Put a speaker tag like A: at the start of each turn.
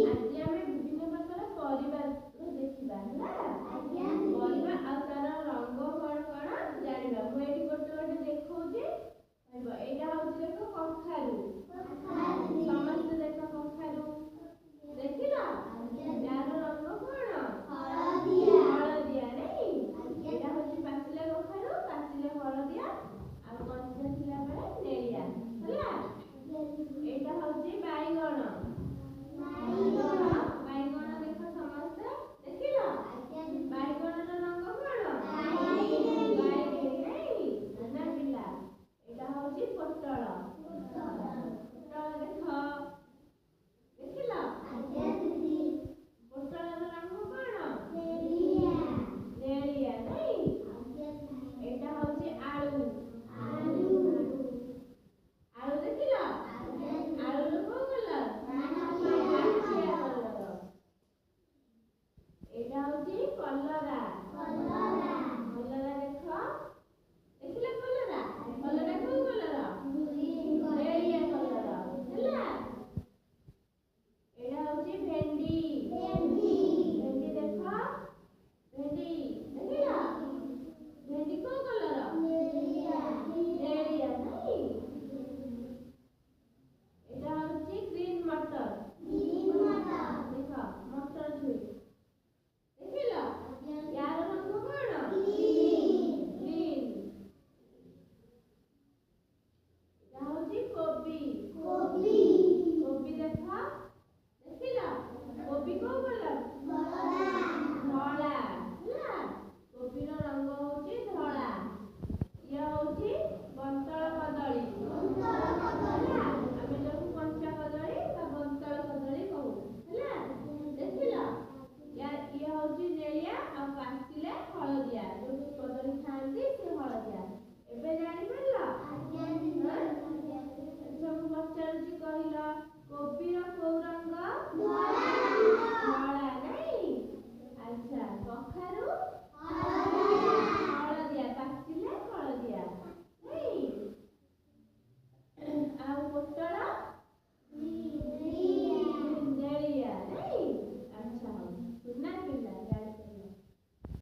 A: ଆଜି ଆମେ ବିଭିନ୍ନ ପ୍ରକାର ପରିବା ଦେଖିବା ହେଲା। ପରିବା ଆଉ ତାର ରଙ୍ଗ କଣ କଣ ଜାଣିବା। ମୁଁ ଏଠି ଗୋଟେ ଗୋଟେ ଦେଖଉଛି। ଏଇଟା ହଉଛି ଦେଖ କଖାରୁ। ସମସ୍ତେ ଦେଖ କଖାରୁ ଦେଖିଲ। ୟାର ରଙ୍ଗ କଣ? ହଳଦିଆ ନାଇଁ। ଏଇଟା ହଉଛି ପାଚିଲା କଖାରୁ, ପାଚିଲେ ହଳଦିଆ ଆଉ କଞ୍ଚା ଥିଲା ବେଳେ ନେଳିଆ ହେଲା। ଏଇଟା ହଉଛି ବାଇଗଣ। ବାଇଗଣ ଦେଖ ସମସ୍ତେ ଦେଖିଲ। ବାଇଗଣର ରଙ୍ଗ କଣ? ବାଇଗଣୀ ନାଇଁ ନା ପିଲା। ଏଇଟା ହଉଛି ପୋଟଳ। ପୋଟଳ ଦେଖ ଦେଖିଲ। ପୋଟଳର ରଙ୍ଗ କଣ? ନେଳିଆ ନାଇଁ। ଏଇଟା ହଉଛି ଆଳୁ। ଆଳୁ ଦେଖିଲ। ଆଳୁର କୋଉ କଲର? ମାଟିଆ କଲର। ଏଇଟା ହଉଛି କଲରା। କଲରା ଦେଖ ଦେଖିଲ। କଲରା କୋଉ କଲର? ନେଳିଆ କଲର ହେଲା। ଏଇଟା ହଉଛି ଭେଣ୍ଡି। ଭେଣ୍ଡି ଦେଖ। ଭେଣ୍ଡି ଦେଖିଲ। ଭେଣ୍ଡି କୋଉ କଲର? ନେଳିଆ ନାଇଁ। ଏଇଟା ହଉଛି ଗ୍ରୀନ ମଟର। ଦେଖ ମଟର ଛୁଇଁ ଦେଖିଲ। ୟାର ରଙ୍ଗ କଣ? ଗ୍ରୀନ। ଏଇଟା ହଉଛି କୋବି। କୋବି ଦେଖ ଦେଖିଲ। କୋବି କୋଉ କଲର? ଧଳା ହେଲା। କୋବିର ରଙ୍ଗ ହଉଛି ଧଳା। ଇଏ ହଉଛି ବନ୍ତଳ କଦଳୀ ହେଲା। ଆମେ ଯୋଉ କଞ୍ଚା କଦଳୀ ବା ବନ୍ତଳ କଦଳୀ କହୁ ହେଲା। ଦେଖିଲ। ଇଏ ହଉଛି ନେଳିଆ ଆଉ ପାଚିଲେ ହଳଦିଆ। ଯୋଉ କଦଳୀ ଖାଆନ୍ତି ସେ ହଳଦିଆ। ଏବେ ଜାଣିପାରିଲ? ସବୁ ପଚାରୁଛି କହିଲ। କୋବିର କୋଉ ରଙ୍ଗ?